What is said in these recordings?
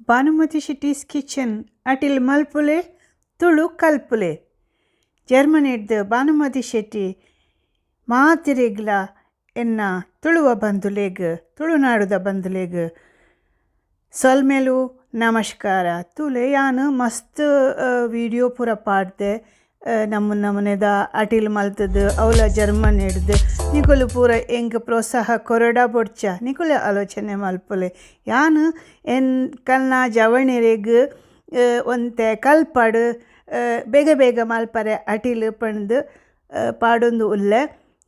Bhanumathi Shitty's kitchen atil malpule tulu kalpule. Germinate the Bhanumathi Shetty ಮಾತಿರೆಗ್ಲ ಎನ್ನ ತುಳುವ ಬಂಧುಲೆಗ್ ತುಳುನಾಡುದ ಬಂಧುಲೆಗ್ ಸೊಲ್ಮೆಲು ನಮಸ್ಕಾರ ತುಲೆ ಯಾನು ಮಸ್ತ್ ವಿಡಿಯೋ ಪೂರ ಪಾಡ್ದೆ ನಮ್ಮನೆದ ಅಟಿಲ್ ಮಲ್ತದ್ದು ಅವಳ ಜರ್ಮನ್ ಹಿಡ್ದು ನಿಕುಲು ಪೂರ ಎಂಗ್ ಪ್ರೋತ್ಸಾಹ ಕೊರಡ ಬೊಡ್ಚ ನಿಕುಲೆ ಆಲೋಚನೆ ಮಲ್ಪುಲೆ ಯಾನು ಎನ್ ಕಲ್ನ ಜವಣಿರೆಗ್ ಒಂತೆ ಕಲ್ಪಡು ಬೇಗ ಬೇಗ ಮಲ್ಪರೆ ಅಟಿಲ್ ಪಂದು ಪಾಡೊಂದು ಉಲ್ಲೆ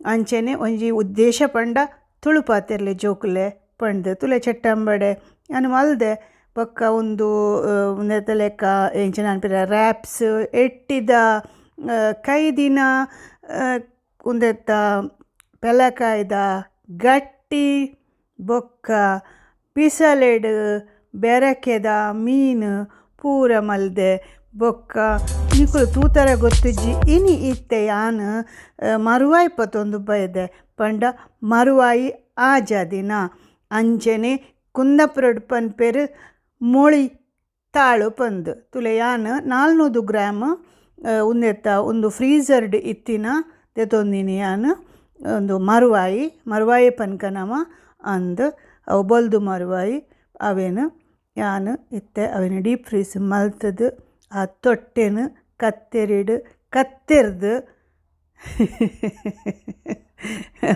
ಅಂಚೆನೆ ಒಂಜಿ ಉದ್ದೇಶ ಪಂಡ ತುಳು ಪಾತೆರ್ಲೆ ಜೋಕುಲೆ ಪಂಡು ತುಲೆ ಚಟ್ಟಂಬಡೆ ನಾನು ಮಲ್ದೆ ಪಕ್ಕ ಒಂದು ನೆತ್ತ ಲೆಕ್ಕ ಎಂಚಿನ ಅನ್ಪಿರ ರ್ಯಾಪ್ಸ್ ಎಟ್ಟಿದ ಕೈದಿನ ಉಂದೆತ್ತ ಪೆಲಕಾಯ್ದ ಗಟ್ಟಿ ಬೊಕ್ಕ ಪಿಸಲೆಡ್ ಬೆರಕೆದ ಮೀನು ಪೂರ ಮಲ್ದೆ ಬೊಕ್ಕ ನಿಕುಲು ತೂತರ ಗೊತ್ತುಜ್ಜಿ ಇನಿ ಇತ್ತೆ ಯಾನು ಮರುವಾಯಿ ಪತ್ತೊಂದು ಬೈದೆ ಪಂಡ ಮರುವಾಯಿ ಆಜಾದಿನ ಅಂಚನೆ ಕುಂದಾಪುರಡು ಪನ್ಪೆರು ಮೊಳಿ ತಾಳು ಪಂದು ತುಲೆ ಯಾನು 400 ಗ್ರಾಮ್ ಉಂದೆತ್ತ ಒಂದು ಫ್ರೀಝರ್ಡ್ ಇತ್ತಿನ ತೆತ್ತೊಂದಿನಿ ಯಾನು ಒಂದು ಮರುವಾಯಿ ಪನ್ಕನಮ ಅಂದು ಅವು ಬೊಲ್ದು ಮರುವಾಯಿ ಅವೇನು ಯಾನು ಇತ್ತೆ ಅವೇನು ಡೀಪ್ ಫ್ರೀಸ್ ಮಲ್ತದು ಆ ತೊಟ್ಟೆನು ಕತ್ತೆರ್ದು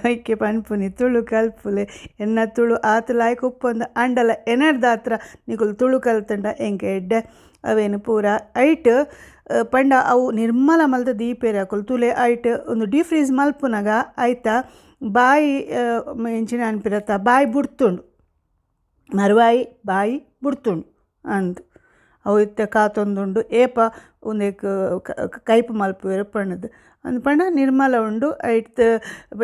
ಐಕೆ ಪನ್ಪುನಿ ತುಳು ಕಲ್ಪುಲೆ ಎನ್ನ ತುಳು ಆತಲಾಯ್ಕ ಉಪ್ಪೊಂದು ಅಂಡಲ ಎನರ್ದ ಹತ್ರ ನಿಕುಲು ತುಳು ಕಲ್ತಂಡ ಎಂಗೆ ಎಡ್ಡೆ ಅವೇನು ಪೂರ ಐಟ್ ಪಂಡ ಅವು ನಿರ್ಮಲ ಮಲ್ತ ದೀಪೇರಿ ಹಾಕಲು ತುಲೆ ಐಟ್ ಒಂದು ಡೀಪ್ ಫ್ರೀಸ್ ಮಲ್ಪುನಾಗ ಆಯ್ತಾ ಬಾಯಿ ಎಂಚಿನ ಅನ್ಪಿರತ್ತ ಬಾಯಿ ಬುಡ್ತುಂಡು ಮರುವಾಯಿ ಬಾಯಿ ಬುಡ್ತುಂಡು ಅಂದು ಅವು ಇತ್ತೆ ಕಾತೊಂದುಂಡು ಏಪ ಒಂದೇಕ್ ಕೈಪು ಮಲ್ಪುವೆರು ಪಣ್ಣದು ಅಂದು ಪಂಡ ನಿರ್ಮಲ ಉಂಡು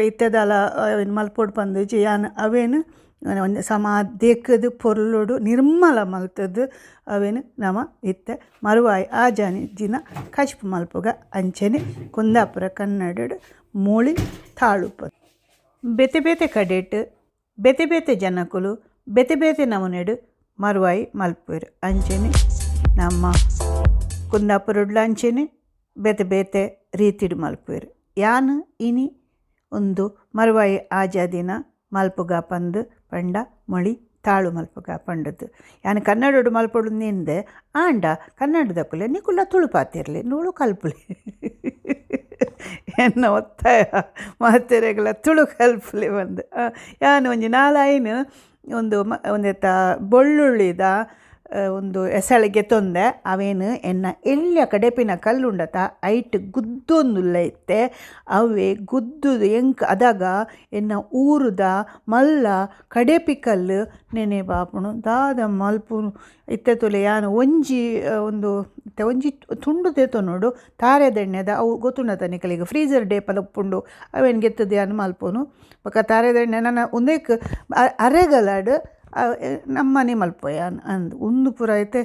ಇತ್ತೆದಲ ಅವೇನು ಮಲ್ಪೊಡು ಪಂದುಜಿ ಯಾನು ಅವೇನು ಒಂದು ಸಮ ದೇಕ್ಕದು ಪೊರ್ಲುಡು ನಿರ್ಮಲ ಮಲ್ತದ್ದು ಅವೇನು ನಮ ಇತ್ತೆ ಮರುವಾಯಿ ಆ ದಿನ ಕಚ್ಪು ಮಲ್ಪುಗ ಅಂಚೆನೆ ಕುಂದಾಪುರ ಕನ್ನಡ ಮೂಳಿ ತಾಳುಪ ಬೇತೆ ಬೇತೆ ಕಡೆಟ್ ಬೇತೆ ಬೇತೆ ಜನಕುಲು ಬೇತೆ ಬೇತೆ ನಮನೆಡು ಮರುವಾಯಿ ಮಲ್ಪುವೆರು ಅಂಚೆನೆ ನಮ್ಮ ಕುಂದಾಪುರಡ್ಲ ಅಂಚೆನೆ ಬೇತೆ ಬೇತೆ ರೀತಿಡು ಮಲ್ಪುವೆರು ಯಾನು ಇನಿ ಒಂದು ಮರುವಾಯಿ ಆಜಾದಿನ ಮಲ್ಪುಗ ಪಂದು ಪಂಡ ಮೊಳಿ ತಾಳು ಮಲ್ಪುಗ ಪಂಡದ್ದು ಯಾನು ಕನ್ನಡಡು ಮಲ್ಪೊಡು ನಿಂದೆ ಆಂಡ ಕನ್ನಡದಕ್ಕುಲೆ ನಿಕುಲ್ಲ ತುಳು ಪಾತಿರ್ಲಿ ನೂಳು ಕಲ್ಪುಲೆ ಎನ್ನ ಒತ್ತಾಯ ಮಾತೆರೆಗಳ ತುಳು ಕಲ್ಪುಲೆ ಬಂದು ಯಾನು ಒಂಜಿ ನಾಲಾಯಿನ ಒಂದೆತ್ತ ಬೊಳ್ಳುಳ್ಳಿದ ಒಂದು ಎಸಳಿಗೆ ತೊಂದೆ ಅವೇನು ಎನ್ನ ಎಳ್ಳ ಕಡೆಪಿನ ಕಲ್ಲುಂಡತ ಐಟ್ ಗುದ್ದೊಂದುಲ್ಲ ಇತ್ತೆ ಅವೇ ಗುದ್ದುದು ಎಂಕ್ ಅದಾಗ ಎನ್ನ ಊರುದ ಮಲ್ಲ ಕಡೆಪಿ ಕಲ್ಲು ನೆನೆ ಬಾಪುಣು ದಾದ ಮಲ್ಪುನು ಇತ್ತೆ ತುಲೆ ಯಾನು ಒಂಜಿ ತುಂಡು ತೇತೋ ನೋಡು ತಾರೆದೆಣ್ಣೆದ ಅವು ಗೊತ್ತುಂಡತ ನಿಕಲಿಗೆ ಫ್ರೀಝರ್ ಡೇಪಲ ಉಪ್ಪುಂಡು ಅವೇನು ಗೆತ್ತದು ಯಾನು ಮಲ್ಪುನು ಪಕ್ಕ ತಾರೆದೆಣ್ಣೆ ನನ್ನ ಒಂದೇಕ್ ಅರೆಗಲಾಡು ನಮ್ಮನೆ ಮಲ್ಪೊಯ್ಯ ಅಂದು ಒಂದು ಪೂರ ಐತೆ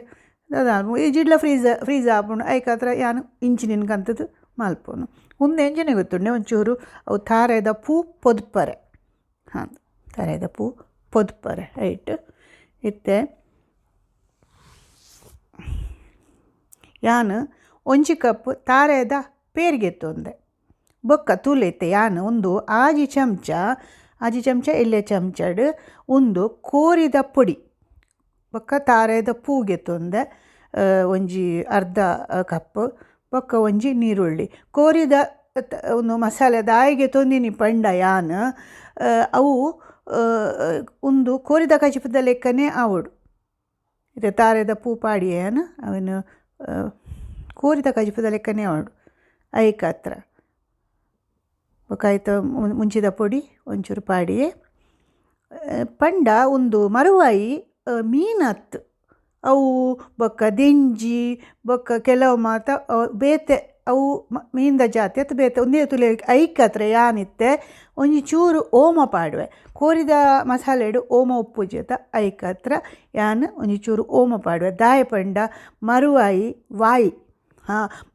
ಈ ಜಿಡ್ಲ ಫ್ರೀಝ್ ಆಪುಂಡು ಐಕಾತ್ರ ಯಾನು ಇಂಚಿನಿನ ಕಂತದ್ದು ಮಲ್ಪೋನು ಮುಂದೆ ಎಂಜನೆ ಗೊತ್ತುಂಡೆ ಒಂಚೂರು ಅವು ತಾರೆದ ಪೂ ಪೊದ್ಪರೆ ಹಾಂ ತಾರೆದ ಪೂ ಪೊದ್ಪರೆ ಐಟ್ ಇತ್ತೆ ಯಾನು ಒಂಜಿ ಕಪ್ ತಾರೆದ ಪೇರಿಗೆ ತೊಂದೆ ಬೊಕ್ಕ ತೂಲೈತೆ ಯಾನು ಒಂದು ಆಜಿ ಚಮಚ ಎಳ್ಳೆ ಚಮಚಡು ಒಂದು ಕೋರಿದ ಪೊಡಿ ಬೊಕ್ಕ ತಾರೆದ ಪೂಗೆ ತೊಂದೆ ಒಂಜಿ ಅರ್ಧ ಕಪ್ ಬೊಕ್ಕ ಒಂಜಿ ನೀರುಳ್ಳಿ ಕೋರಿದ ಒಂದು ಮಸಾಲೆ ದಾಯಿಗೆ ತೊಂದಿನಿ ಪಂಡ ಯಾನು ಅವು ಒಂದು ಕೋರಿದ ಕಚಿಪದ ಲೆಕ್ಕನೇ ಆವಡು ಇದು ತಾರೆದ ಪೂ ಪಾಡಿ ಏನು ಅವನು ಕೋರಿದ ಕಜಿಪದ ಲೆಕ್ಕನೇ ಆವಡು ಐಕತ್ರ ಬೊಕ್ಕಾಯ್ತು ಮುಂಚಿದ ಪೊಡಿ ಒಂಚೂರು ಪಾಡಿಯೇ ಪಂಡ ಒಂದು ಮರುವಾಯಿ ಮೀನತ್ತು ಅವು ಬೊಕ್ಕ ದೆಂಜಿ ಬೊಕ್ಕ ಕೆಲವು ಮಾತ ಬೇತೆ ಅವು ಮೀನ್ದ ಜಾತಿ ಅಥವಾ ಬೇತೆ ಒಂದೇ ತುಲೆ ಐಕತ್ರ ಯಾನಿತ್ತೆ ಒಂಜಿ ಚೂರು ಓಮ ಪಾಡುವೆ ಕೋರಿದ ಮಸಾಲೆಡು ಓಮ ಉಪ್ಪು ಜೊತ ಐಕತ್ರ ಯಾನು ಒಂಜಿ ಚೂರು ಓಮ ಪಾಡುವೆ ದಾಯ ಪಂಡ ಮರುವಾಯಿ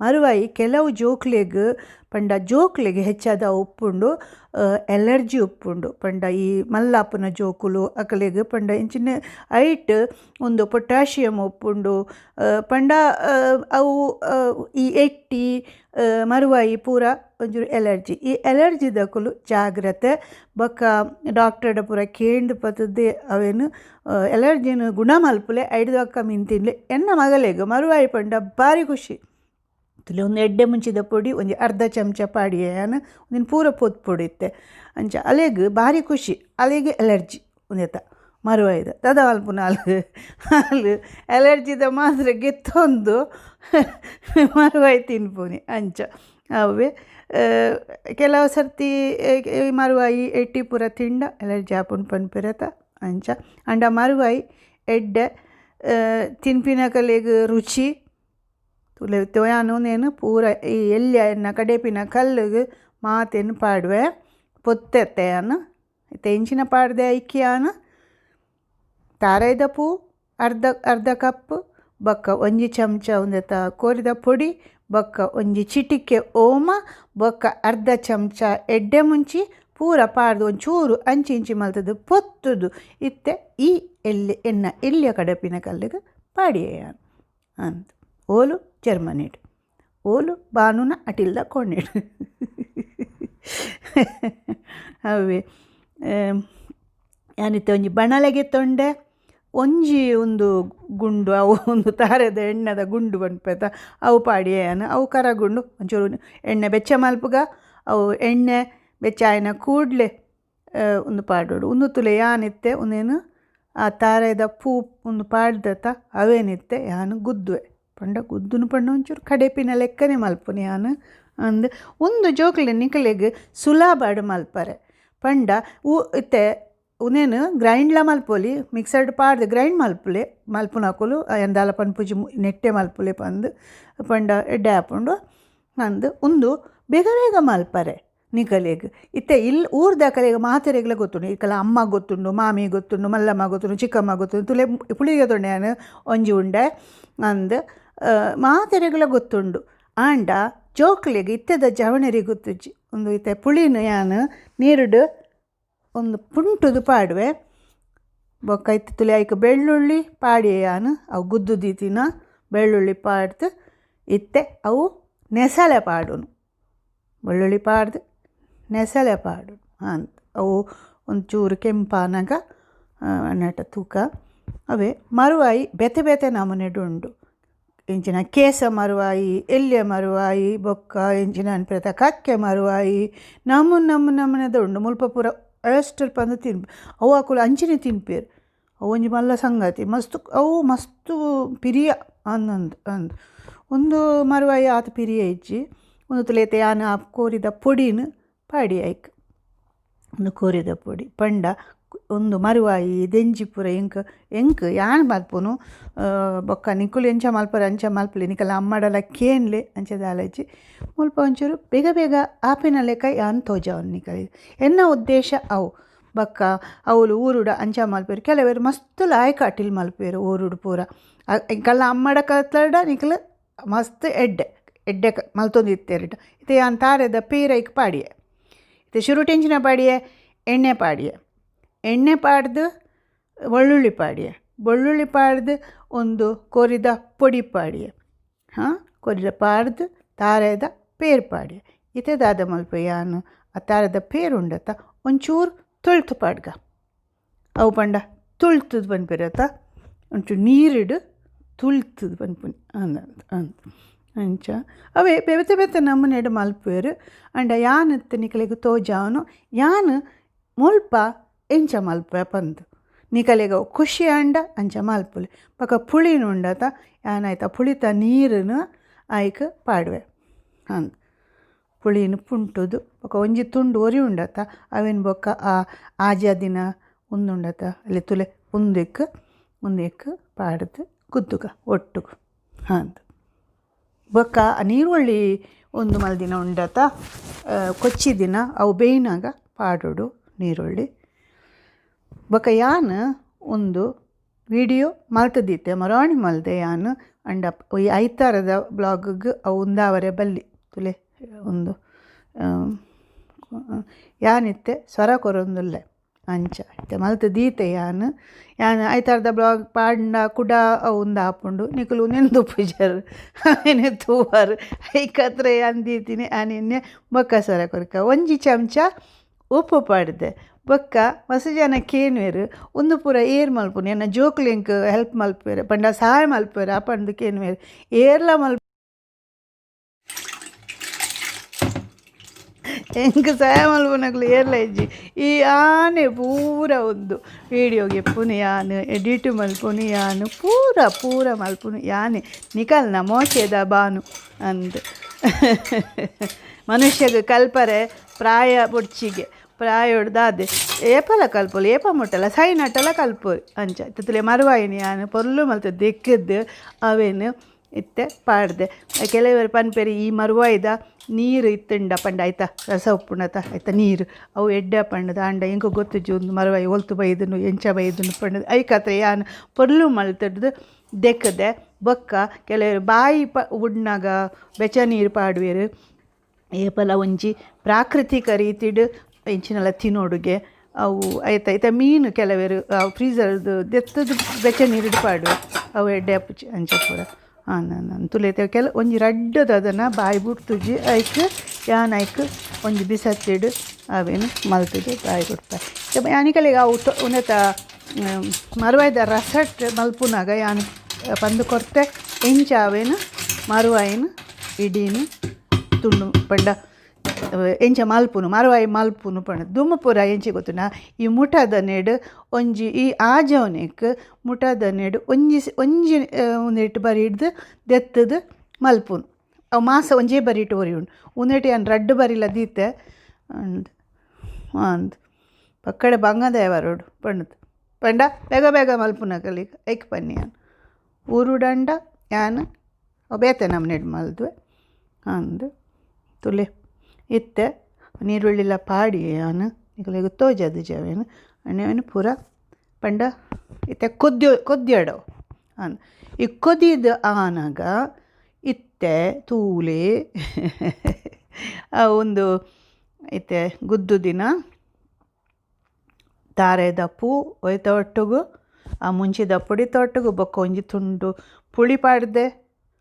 ಮರುವಾಯಿ ಕೆಲವು ಜೋಕ್ಲೆಗ್ ಪಂಡ ಜೋಕ್ಲೆಗ್ ಹೆಚ್ಚಾದ ಉಪ್ಪುಂಡು ಎಲರ್ಜಿ ಉಪ್ಪುಂಡು ಪಂಡ ಈ ಮಲ್ಲಾಪುನ ಜೋಕುಲು ಅಕಲೆಗ್ ಪಂಡ ಇಂಚಿನ ಐಟ್ ಒಂದು ಪೊಟ್ಯಾಷಿಯಮ್ ಉಪ್ಪುಂಡು ಪಂಡ ಅವು ಈ ಎಟ್ಟಿ ಮರುವಾಯಿ ಪೂರ ಒಂಚೂರು ಎಲರ್ಜಿ ಈ ಎಲರ್ಜಿ ದಕುಲು ಜಾಗ್ರತೆ ಬೊಕ್ಕ ಡಾಕ್ಟರ್ಡ ಪೂರ ಕೇಂದು ಪತ್ತದ್ದೇ ಅವೇನು ಎಲರ್ಜಿನ ಗುಣ ಮಲ್ಪುಲೆ ಐಡ್ದಕ್ಕ ಮಿಂತಿನ್ಲೆ ಎನ್ನ ಮಗಲೆಗ್ ಮರುವಾಯಿ ಪಂಡ ಭಾರಿ ಖುಷಿ ತುಲೆ ಒಂದು ಎಡ್ಡೆ ಮುಂಚಿದ ಪೊಡಿ ಒಂದು ಅರ್ಧ ಚಮಚ ಪಾಡಿಯನ ಒಂದಿನ ಪೂರ ಪೊತ್ ಪೊಡಿತ್ತೆ ಅಂಚ ಅಲೆಗ್ ಭಾರಿ ಖುಷಿ ಅಲೆಗ್ ಎಲರ್ಜಿ ಒಂದೇತ ಮರುವಾಯ್ದ ದದ ಮಲ್ಪುನ ಅಲ್ಲಿ ಎಲರ್ಜಿದ ಮಾತ್ರ ಗೆತ್ತೊಂದು ಮರುವಾಯಿ ತಿನ್ಪುನಿ ಅಂಚ ಅವೇ ಕೆಲವು ಸರ್ತಿ ಮರುವಾಯಿ ಎಟ್ಟಿ ಪೂರ ತಿಂಡ ಎಲರ್ಜಿ ಆಪುಂಡು ಪನ್ಪಿರತ ಅಂಚ ಅಂಡ ಮರುವಾಯಿ ಎಡ್ಡೆ ತಿನ್ಪಿನ ಕಲೆಗ್ ರುಚಿ ತುಲೆ ತೊಯಾನು ನೇನು ಪೂರ ಈ ಎಲ್ಯ ಎನ್ನ ಕಡೆಪಿನ ಕಲ್ಲಿಗೆ ಮಾತೇನು ಪಾಡುವೆ ಪೊತ್ತೆತ್ತೆಯನು ತೆಂಚಿನ ಪಾಡ್ದೆ ಐಕ್ಯಾನ ತಾರೈದ ಪೂ ಅರ್ಧ ಕಪ್ ಬೊಕ್ಕ ಒಂಜಿ ಚಮಚ ಒಂದೆತ ಕೋರಿದ ಪೊಡಿ ಬೊಕ್ಕ ಒಂಜಿ ಚಿಟಿಕೆ ಓಮ ಬೊಕ್ಕ ಅರ್ಧ ಚಮಚ ಎಡ್ಡೆ ಮುಂಚಿ ಪೂರ ಪಾಡ್ದು ಒಂಚೂರು ಅಂಚಿ ಇಂಚಿ ಮಲ್ತದ್ದು ಪೊತ್ತುದು ಇತ್ತೆ ಈ ಎಲ್ಯ ಕಡಪಿನ ಕಲ್ಲಿಗೆ ಪಾಡಿಯೇನು ಅಂತ ಓಲು ಜರ್ಮನಿಡ್ ಓಲು ಬಾನುನ ಅಟಿಲ್ದ ಕೊಂಡಿಡು ಅವೇ ಯಾನಿತ್ತೆ ಒಂಜಿ ಬಣಲೆಗೆ ತೊಂಡೆ ಒಂಜಿ ಒಂದು ಗುಂಡು ಅವು ಒಂದು ತಾರದ ಎಣ್ಣೆದ ಗುಂಡು ಬಂದ್ಪೇತ ಅವು ಪಾಡಿಯೇನು ಅವು ಕರಗುಂಡು ಒಂಚೂರು ಎಣ್ಣೆ ಬೆಚ್ಚ ಮಲ್ಪುಗ ಅವು ಎಣ್ಣೆ ಬೆಚ್ಚ ಆಯ್ನ ಕೂಡಲೇ ಒಂದು ಪಾಡೋಡು ಒಂದು ತುಲೆ ಯಾನಿತ್ತೆ ಒಂದೇನು ಆ ತಾರದ ಪೂ ಒಂದು ಪಾಡ್ದತ್ತ ಅವೇನಿತ್ತೆ ಯಾನು ಗುದ್ದುವೆ ಪಂಡ ಗುದ್ದುನು ಪಂಡ ಒಂಚೂರು ಕಡೆಪಿನ ಲೆಕ್ಕನೆ ಮಲ್ಪುನಿ ಯಾನು ಅಂದು ಒಂದು ಜೋಕ್ಲೆ ನಿಕಲೆಗ್ ಸುಲಾಬಾಡು ಮಲ್ಪರೆ ಪಂಡ ಇತ್ತೆ ಉನೇನು ಗ್ರೈಂಡ್ಲ ಮಲ್ಪೊಲಿ ಮಿಕ್ಸರ್ಡ್ ಪಾಡ್ದು ಗ್ರೈಂಡ್ ಮಲ್ಪುನಾಕೊಲು ಎಂದಾಲ ಪನ್ಪುಜಿ ನೆಟ್ಟೆ ಮಲ್ಪುಲೆ ಪಂಡ ಎಡ್ಡೆ ಹಾಪುಂಡು ಅಂದು ಒಂದು ಬೇಗ ಬೇಗ ಮಲ್ಪರೆ ನಿಕಲೆಗ್ ಇತ್ತೆ ಊರ್ದ ಕಲೆಗ್ ಮಾತೆರೆಗ್ಲ ಗೊತ್ತುಂಡು ಇಕಲ ಅಮ್ಮ ಗೊತ್ತುಂಡು ಮಾಮಿ ಗೊತ್ತುಂಡು ಮಲ್ಲಮ್ಮ ಗೊತ್ತುಂಡು ಚಿಕ್ಕಮ್ಮ ಗೊತ್ತುಂಡು ತುಲೆ ಪುಳಿಗೆ ತೊಂಡೆ ನಾನು ಒಂಜಿ ಉಂಡೆ ಅಂದು ಮಾತೆರೆಗ್ಲ ಗೊತ್ತುಂಡು ಆಂಡ ಜೋಕ್ಲೆಗ್ ಇತ್ತೆದ ಜವಣರಿ ಗೊತ್ತುಜ್ಜಿ ಒಂದು ಇತ್ತೆ ಪುಳಿನ ಯಾನು ನೀರುಡು ಒಂದು ಪುಂಟುದು ಪಾಡುವೆ ಬೊಕ್ಕ ಇತ್ತು ತುಲೆ ಐಕ ಬೆಳ್ಳುಳ್ಳಿ ಪಾಡಿಯೆ ಯಾನು ಅವು ಗುದ್ದು ದೀತಿನ ಬೆಳ್ಳುಳ್ಳಿ ಪಾಡ್ದು ಇತ್ತೆ ಅವು ನೆಸಳೆ ಪಾಡುನು ಬೆಳ್ಳುಳ್ಳಿ ಪಾಡ್ದು ನೆಸಳೆ ಪಾಡು ಅಂತ ಅವು ಒಂಚೂರು ಕೆಂಪಾನಾಗ ನಟ ತೂಕ ಅವೇ ಮರುವಾಯಿ ಬೆತೆ ಬೆತೆ ನಮೂನೆಡು ಉಂಡು ಎಂಚಿನ ಕೇಸ ಮರುವಾಯಿ ಎಲ್ಯ ಮರುವಾಯಿ ಬೊಕ್ಕ ಎಂಚಿನ ಅನ್ಪ್ರತ ಕಕ್ಕೆ ಮರುವಾಯಿ ನಮೂನೆದ ಉಂಡು ಮುಲ್ಪ ಪೂರ ಅಷ್ಟಲ್ಲಿ ಬಂದು ಅವು ಹಾಕಲು ಅಂಚಿನ ತಿನ್ಪೇರು ಅವು ಒಂಜಿ ಮಲ್ಲ ಸಂಗತಿ ಅವು ಮಸ್ತು ಪಿರಿಯ ಅಂದು ಒಂದು ಮರುವಾಯಿ ಆತ ಪಿರಿಯ ಇಜ್ಜಿ ಒಂದು ತುಲೇತೆ ಯಾನು ಆ ಕೋರಿದ ಪೊಡಿನ ಪಾಡಿ ಆಯ್ಕೆ ಒಂದು ಕೋರಿದ ಪೊಡಿ ಪಂಡ ಒಂದು ಮರುವಾಯಿ ದೆಂಜಿ ಪೂರ ಎಂಕ್ ಯಾನ್ ಮಲ್ಪುನು ಬೊಕ್ಕ ನಿಕುಲು ಎಂಚ ಮಲ್ಪರೆ ಅಂಚ ಮಲ್ಪಲೆ ನಿಕಲ ಅಮ್ಮಡಲ ಕೇನ್ಲೆ ಅಂಚದಾಲಜ್ಜಿ ಮುಲ್ಪ ಒಂಚೂರು ಬೇಗ ಬೇಗ ಆಪಿನ ಲೆಕ್ಕ ಯಾನ್ ತೋಜವನ್ ನಿಕಲಿ ಎನ್ನ ಉದ್ದೇಶ ಅವು ಬೊಕ್ಕ ಅವಳು ಊರುಡ ಅಂಚ ಮಲ್ಪೇರು ಕೆಲವರು ಮಸ್ತ್ ಲಾಯ್ಕ ಅಟಿಲ್ ಮಲ್ಪೇರು ಊರುಡು ಪೂರ ಇಂಕಲ್ಲ ಅಮ್ಮಡ ಕತ್ಲಡ ನಿಕಲು ಮಸ್ತ್ ಎಡ್ಡೆ ಮಲ್ತೊಂದಿತ್ತೆರಡು ಇದು ಯಾನ್ ತಾರೆದ ಪೀರೈಕ್ ಪಾಡಿಯೆ ಇದು ಶುರು ಟೆಂಚಿನ ಪಾಡಿಯೆ ಎಣ್ಣೆ ಪಾಡ್ದು ಬೆಳ್ಳುಳ್ಳಿ ಪಾಡ್ದು ಒಂದು ಕೊರಿದ ಪೊಡಿ ಪಾಡಿಯೆ ಕೊರಿದ ಪಾಡ್ದು ತಾರೆದ ಪೇರು ಪಾಡಿಯೆ ಇತೆದಾದ ಮಲ್ಪ ಯಾನು ಆ ತಾರೆದ ಪೇರು ಉಂಡತ್ತ ಒಂಚೂರು ತುಳ್ತು ಪಾಡ್ಗ ಅವು ಪಂಡ ತುಳ್ತದು ಬಂದ್ಬಿರತ್ತ ಒಂಚೂರು ನೀರಿಡು ತುಳ್ತದು ಬಂದ್ಪುನಿ ಅಂಚ ಅವೇ ಬೆತೆ ಬೆತೆ ನಮ್ಮನೆಡು ಮಲ್ಪೇರು ಅಂಡ ಯಾನತ್ತು ನಿಕಲೆಗೆ ತೋಜಾವನು ಯಾನು ಮುಲ್ಪ ಎಂಚ ಮಲ್ಪೆ ಪಂದು ನಿಕಲೆಗೆ ಖುಷಿ ಅಂಡ ಅಂಚ ಮಲ್ಪುಲೆ ಪಕ್ಕ ಪುಳಿನ ಉಂಡತ ಯಾನಾಯ್ತ ಪುಳಿತ ನೀರನ್ನು ಆಯ್ಕೆ ಪಾಡುವೆ ಅಂದು ಪುಳಿನ ಪುಂಟುದು ಬೊಕ್ಕ ಒಂಜಿ ತುಂಡು ಒರಿ ಉಂಡತ ಅವೇನು ಬೊಕ್ಕ ಆಜ ದಿನ ಉಂದುಂಡತ ಅಲ್ಲಿ ತುಲೆ ಮುಂದೆಕ್ಕು ಪಾಡ್ದು ಗುದ್ದುಗ ಒಟ್ಟುಗು ಅಂದು ಬೊಕ್ಕ ನೀರುಳ್ಳಿ ಒಂದು ಮಲ್ದಿನ ಉಂಡತ ಕೊಚ್ಚಿ ದಿನ ಅವು ಬೇಯ್ನಾಗ ಪಾಡೋಡು ನೀರುಳ್ಳಿ ಬೊಕ್ಕ ಯಾನು ಒಂದು ವಿಡಿಯೋ ಮಲ್ತದಿತ್ತೆ ಮರಾಣಿ ಮಲ್ದೆ ಯಾನು ಅಂಡ ಈ ಐತಾರದ ಬ್ಲಾಗ್ಗೆ ಅವು ಉಂದಾವರೆ ಬಲ್ಲಿ ತುಲೆ ಒಂದು ಯಾನಿತ್ತೆ ಸ್ವರ ಕೊರೊಂದುಲ್ಲೆ ಅಂಚ ಇತ್ತೆ ಮಲ್ತು ದೀತೆ ಯಾನು ಐತಾರ್ದ ಬ್ಲಾಗ್ ಪಾಂಡ ಕುಡ ಅವಂದು ಹಾಪುಂಡು ನಿಕುಲು ನೆಂದು ಪೂಜಾರು ಆನೆ ತೂವಾರು ಐಕತ್ರ ಯಾನ್ ದೀತೀನಿ ಆನೆನ್ನೆ ಬೊಕ್ಕ ಸ್ವರ ಕೊರಕ ಒಂಜಿ ಚಮಚ ಉಪ್ಪು ಪಾಡ್ದೆ ಬೊಕ್ಕ ಮಸ್ತ್ ಜನ ಕೇನ್ವೇರು ಒಂದು ಪೂರ ಏರ್ ಮಲ್ಪುನು ಎನ್ನ ಜೋಕ್ಲಿಂಕ್ ಹೆಲ್ಪ್ ಮಲ್ಪೇರು ಪಂಡ ಸಹಾಯ ಮಲ್ಪೇರು ಆ ಪಂಡು ಕೇನ್ವೇರು ಏರ್ಲ ಎಂಕ್ ಸಹಾಯ ಮಲ್ಪುನಕ್ಲು ಏರ್ಲ ಇಜ್ಜಿ ಈ ಆನೆ ಪೂರ ಒಂದು ವೀಡಿಯೋಗೆ ಪುನಿ ಯಾನು ಎಡಿಟ್ ಮಲ್ಪುನಿ ಯಾನು ಪೂರ ಮಲ್ಪುನು ಯಾನೆ ನಿಕಲ್ನ ಮೋಸೆದ ಬಾನು ಅಂದ್ ಮನುಷ್ಯಗೆ ಕಲ್ಪರೆ ಪ್ರಾಯ ಬೊಡ್ಚಿಗೆ ಪ್ರಾಯ ಹೊಡ್ದಾದೆ ಏಪಲ ಕಲ್ಪೊಲು ಏಪ ಮುಟ್ಟಲ್ಲ ಸೈನಟ್ಟಲ್ಲ ಕಲ್ಪೊರು ಅಂಚ ಇತ್ತಲೆ ಮರುವಾಯಿನಿ ಯಾನು ಪೊರ್ಲು ಮಲ್ತು ದೆಕ್ಕದ್ದು ಅವೇನು ಇತ್ತೆ ಪಾಡ್ದೆ ಕೆಲವರು ಪನ್ಪೇರಿ ಈ ಮರುವಾಯ್ದ ನೀರು ಇತ್ತುಂಡ ಪಂಡ ಆಯ್ತಾ ರಸ ಉಪ್ಪುಣತ ಆಯ್ತಾ ನೀರು ಅವು ಎಡ್ಡೆ ಪಂಡದ ಅಂಡ ಹೆಂಗೋ ಗೊತ್ತು ಒಂದು ಮರುವಾಯಿ ಒಲ್ತು ಬೈದನು ಎಂಚ ಬೈದನು ಪಂಡದು ಐಕತ್ರ ಯಾನು ಪೊರ್ಲು ಮಲ್ತಡ್ದು ದೆಕ್ಕದೆ ಬೊಕ್ಕ ಕೆಲವರು ಬಾಯಿ ಉಡ್ನಾಗ ಬೆಚ್ಚ ನೀರು ಪಾಡುವೆರು ಏಪಲ ಒಂಜಿ ಪ್ರಾಕೃತಿಕ ರೀತಿಡು ಇಂಚಿನೆಲ್ಲ ತಿನ್ನೋಡುಗೆ ಅವು ಆಯ್ತಾ ಮೀನು ಕೆಲವರು ಫ್ರೀಝರ್ದು ದೆತ್ತದು ಬೆಚ್ಚ ನೀರು ಪಾಡುವೆ ಅವು ಎಡ್ಡೆ ಪುಚ್ಚಿ ಅಂಚ ಪೂರ ನಾನು ತುಲೇತೆ ಒಂಜಿ ರಡ್ಡದ ಅದನ್ನು ಬಾಯಿ ಬಿಡ್ತುಜಿ ಐಕ್ ಯಾನ್ ಐಕ್ ಒಂಜಿ ಬಿಸತ್ತಿಡು ಅವೇನು ಮಲ್ತುದು ಬಾಯಿ ಬಿಡ್ತಾರೆ ಯಾನಿಕಲಿಗೆ ಅವು ಉನ್ನತ ಮರುವಾಯ್ದ ರಸಟ್ ಮಲ್ಪುನಾಗ ಯಾನು ಪಂದು ಕೊರ್ತೆ ಎಂಚ ಅವೇನು ಮರುವಾಯಿನ ಇಡೀನು ತುಂಡು ಪಂಡ ಎಂಚ ಮಲ್ಪುನು ಮರುವಾಯಿ ಮಲ್ಪುನು ಪಂಡ ದುಮ್ಮ ಪೂರ ಎಂಚಿ ಗೊತ್ತುನ ಈ ಮುಠದ ನೆಡು ಒಂಜಿ ಈ ಆಜವನೆಕ್ ಮುಠದ ನೆಡು ಒಂಜಿ ಉಂದೆಟ್ಟು ಬರಿ ಹಿಡ್ದು ದೆತ್ತದು ಮಲ್ಪುನು ಅವು ಮಾಸ ಒಂಜೇ ಬರಿ ಇಟ್ಟು ಒರಿ ಉಂಡು ಉಂದೆಟ್ಟು ಯಾನು ರಡ್ಡು ಬರಿಲ ದೀತೆ ಅಂದ್ ಪಕ್ಕಡೆ ಬಂಗದೇವರೋಡು ಪಂಡದು ಪಂಡ ಬೇಗ ಮಲ್ಪುನ ಕಲಿಗೆ ಐಕ್ ಪನ್ನಿ ಯಾನು ಊರುಡಂಡ ಯಾನು ಬೇತೆ ನಮ್ಮ ನೆಡು ಮಲ್ದುವೆ ಅಂದು ತುಲೆ ಇತ್ತೆ ನೀರುಳ್ಳಿಲ ಪಾಡಿ ಯಾನು ಈಗ ತೋಜದು ಜವೇನು ಅಣ್ಣವೇನು ಪೂರ ಪಂಡ ಇತ್ತೆ ಕೊದ್ಯಡವು ಅನ್ ಈ ಕೊದಿದ ಆನಾಗ ಇತ್ತೆ ತೂಲೆ ಒಂದು ಇತ್ತೆ ಗುದ್ದು ದಿನ ತಾರೆದ ಪೂ ಒಯ್ತ ಒಟ್ಟಿಗೂ ಆ ಮುಂಚಿದ ಪುಡಿ ತೊಟ್ಟಗು ಬೊಕ್ಕ ಒಂಜಿ ತುಂಡು ಪುಳಿ ಪಾಡ್ದೆ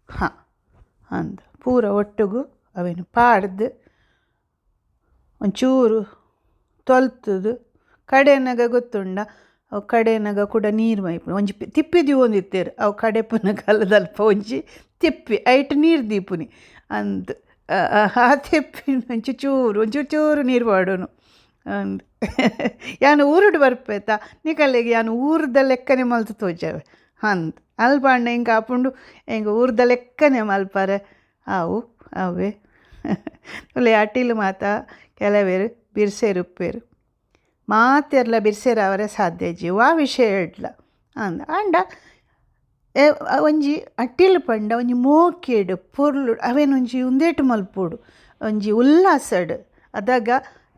ಹಾಂ ಅಂದ ಪೂರ ಒಟ್ಟಿಗೂ ಅವೇನು ಪಾಡ್ದು ಒಂಚೂರು ತೊಲ್ತದು ಕಡೆನಾಗ ಗೊತ್ತುಂಡ ಅವು ಕಡೆನಾಗ ಕೂಡ ನೀರು ಮೈಪು ಒಂಜಿ ತಿಪ್ಪಿದಿ ಒಂದಿತ್ತೇರು ಅವು ಕಡೆಪನ ಕಾಲದಲ್ಪ ಒಂಜಿ ತಿಪ್ಪಿ ಐಟ್ ನೀರು ದೀಪುನಿ ಅಂದ್ ಆ ತಿಪ್ಪಿನ ಒಂಚೂರು ನೀರು ಪಾಡೋನು ಅಂದ್ ಯಾನು ಊರುಡು ಬರ್ಪೇತ ನಿಕಲ್ಲಿಗೆ ಯಾನು ಊರ್ದ ಲೆಕ್ಕನೆ ಮಲ್ತು ತೋಜಾವೆ ಅಂದ್ ಅಲ್ಪಾಂಡ ಹಿಂಗೆ ಆಪುಂಡು ಹಿಂಗೆ ಊರ್ದ ಲೆಕ್ಕನೆ ಮಲ್ಪಾರೆ ಅವು ಅವೇ ಒಳ್ಳೆ ಅಟ್ಟಿಲು ಮಾತ ಕೆಲವೇರು ಬಿರ್ಸೇರುಪ್ಪೇರು ಮಾತೆರ್ಲ ಬಿರ್ಸೇರವರೆ ಸಾಧ್ಯ ಜೀವ ವಿಷಯ ಇಡ್ಲ ಅಂದ ಅಂಡ ಒಂಜಿ ಅಟ್ಟಿಲು ಪಂಡ ಒಂಜಿ ಮೋಕೇಡು ಪೊರ್ಲು ಅವೇನೊಂಜಿ ಉಂದೇಟು ಮಲ್ಪೋಡು ಒಂಜಿ ಉಲ್ಲಾಸಡು ಅದಾಗ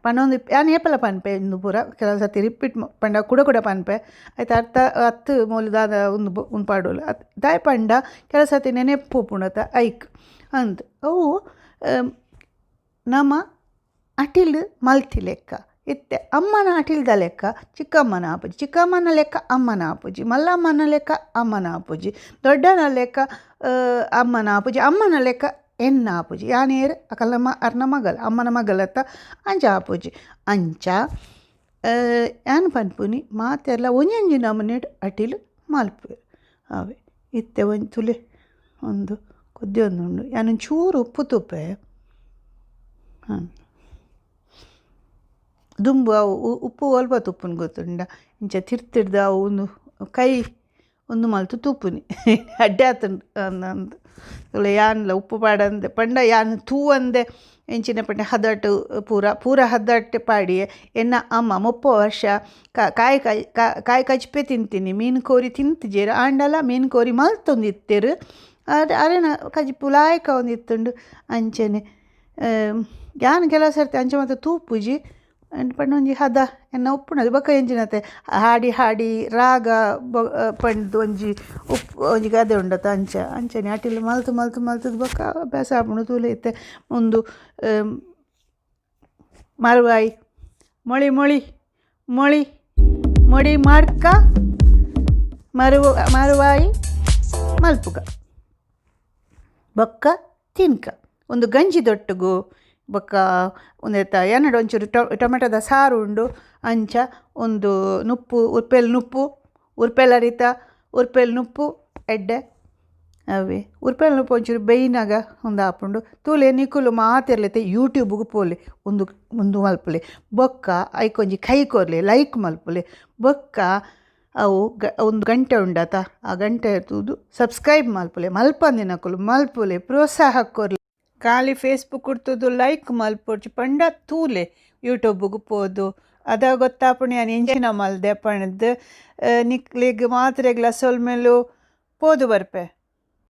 ಪನ್ನೊಂದು ಯಾನು ಏಪಲ ಪನ್ಪೆ ಇಂದು ಪೂರ ಕೆಲವು ಸರ್ತಿ ರಿಪೀಟ್ ಪಂಡ ಕೂಡ ಪನ್ಪೆ ಆಯ್ತು ಹತ್ತು ಮೂಲದಾದ ಒಂದು ಪಾಡೋಲು ದಾಯ ಪಂಡ ಕೆಲವು ಸರ್ತಿ ನೆನೆಪ್ಪು ಪುಣತ ಐಕ್ ಅಂದ್ ಅವು ನಮ್ಮ ಅಟಿಲ್ ಮಲ್ತಿ ಲೆಕ್ಕ ಇತ್ತೆ ಅಮ್ಮನ ಅಟಿಲ್ದ ಲೆಕ್ಕ ಚಿಕ್ಕಮ್ಮನ ಆಪುಜಿ ಚಿಕ್ಕಮ್ಮನ ಲೆಕ್ಕ ಅಮ್ಮನ ಆಪುಜಿ ಮಲ್ಲಮ್ಮನ ಲೆಕ್ಕ ಅಮ್ಮನ ಆಪುಜಿ ದೊಡ್ಡನ ಲೆಕ್ಕ ಅಮ್ಮನ ಆಪುಜಿ ಅಮ್ಮನ ಲೆಕ್ಕ ಎನ್ನ ಆಪುಜಿ ಯಾನೇರು ಅಕಲಮ್ಮ ಅರ್ನ ಮಗಲ್ ಅಮ್ಮನ ಮಗಲತ್ತ ಅಂಚ ಆಪುಜಿ ಅಂಚ ಯಾನು ಪನ್ಪುನಿ ಮಾತೆಲ್ಲ ಒಂಜೊಂಜಿ ನಮನೆಡ್ ಅಟಿಲು ಮಲ್ಪು ಅವೇ ಇತ್ತೆ ಒಂದು ತುಲೆ ಒಂದು ಕೊದ್ದಿಯೊಂದುಂಡು ಯಾನು ಚೂರು ಉಪ್ಪು ತುಪ್ಪೆ ಹಾಂ ದುಂಬು ಅವು ಉಪ್ಪು ಅಲ್ಪ ತುಪ್ಪುನ ಗೊತ್ತುಂಡ ಇಂಚ ತಿರ್ತಿಡ್ದು ಅವು ಒಂದು ಕೈ ಒಂದು ಮಲ್ತು ತುಪ್ಪುನಿ ಅಡ್ಡೆ ಆತುಂಡು ಅಂದು ಯಾನ್ಲ ಉಪ್ಪು ಪಾಡಂದೆ ಪಂಡ ಯಾನ್ ತೂ ಅಂದೆ ಎಂಚಿನ ಪಂಡ ಹದಟು ಪೂರ ಹದಟ್ಟು ಪಾಡಿ ಎನ್ನ ಅಮ್ಮ 30 ವರ್ಷ ಕಾಯಿ ಕಚ್ಪೆ ತಿಂತೀನಿ ಮೀನು ಕೋರಿ ತಿಂತಿಜೇರು ಆಂಡಲ ಮೀನು ಕೋರಿ ಮಲ್ತೊಂದಿತ್ತೇರು ಅರೇನ ಕಜಿ ಪುಲಾಯ್ಕ ಒಂದಿತ್ತುಂಡು ಅಂಚೆನೆ ಯಾನ್ ಕೆಲವು ಸರ್ತಿ ಅಂಚೆ ಮತ್ತು ತೂಪುಜಿ ಪಂಡ ಒಂಜಿ ಹದ ಎನ್ನ ಉಪ್ಪುನದು ಬೊಕ್ಕ ಎಂಚಿನತೆ ಹಾಡಿ ರಾಗ ಪಂಡ್ದು ಒಂಜಿ ಉಪ್ಪು ಒಂಜಿ ಗದೆ ಉಂಡತ ಅಂಚನೆ ಅಟಿಲು ಮಲ್ತು ಬೊಕ್ಕ ಅಭ್ಯಾಸ ಆಪುಂಡು ತೂಲೆ ಇತ್ತೆ ಒಂದು ಮರುವಾಯಿ ಮೊಳಿ ಮೊಳಿ ಮೊಳಿ ಮೊಡಿ ಮಾಡ್ಕ ಮರುವಾಯಿ ಮಲ್ಪುಗ ಬೊಕ್ಕ ತಿನ್ಕ ಒಂದು ಗಂಜಿ ದೊಟ್ಟುಗು ಬೊಕ್ಕ ಒಂದೆತ್ತ ಏನಡು ಒಂಚೂರು ಟೊಮೆಟೊದ ಸಾರು ಉಂಡು ಅಂಚ ಒಂದು ನುಪ್ಪು ಉರ್ಪೆಲ್ ಅರಿತ ಉರ್ಪೆಲ್ ನುಪ್ಪು ಎಡ್ಡೆ ಅವೇ ಉರ್ಪೆಲ್ ನುಪ್ಪು ಒಂಚೂರು ಬೇಯ್ನಾಗ ಒಂದು ಹಾಪುಂಡು ತೂಲೆ ನಿಕುಲು ಮಾತಿರ್ಲೈತೆ ಯೂಟ್ಯೂಬ್ಗೆ ಪೋಲೆ ಒಂದು ಮಲ್ಪುಲೆ ಬೊಕ್ಕ ಐಕೊಂಜಿ ಕೈ ಕೊರ್ಲೆ ಲೈಕ್ ಮಲ್ಪುಲೆ ಬೊಕ್ಕ ಅವು ಒಂದು ಗಂಟೆ ಉಂಡಾತ ಆ ಗಂಟೆ ತೂದು ಸಬ್ಸ್ಕ್ರೈಬ್ ಮಲ್ಪುಲೆ ಮಲ್ಪಂದಿನಕುಲು ಮಲ್ಪುಲೆ ಪ್ರೋತ್ಸಾಹ ಕೊರ್ಲೆ ಖಾಲಿ ಫೇಸ್ಬುಕ್ ಉಡ್ತುದು ಲೈಕ್ ಮಲ್ಪೊಡ್ಚಿ ಪಂಡ ತೂಲೆ ಯೂಟ್ಯೂಬ್ಗೆ ಪೋದು ಅದ ಗೊತ್ತಾಪುಣಿ ನಾನು ಎಂಚಿನ ಮಲ್ದೆ ಪಣದು ನಿಕ್ಲಿಗೆ ಮಾತ್ರೆಗ್ಲ ಸೊಲ್ಮೇಲು ಪೋದು ಬರ್ಪೆ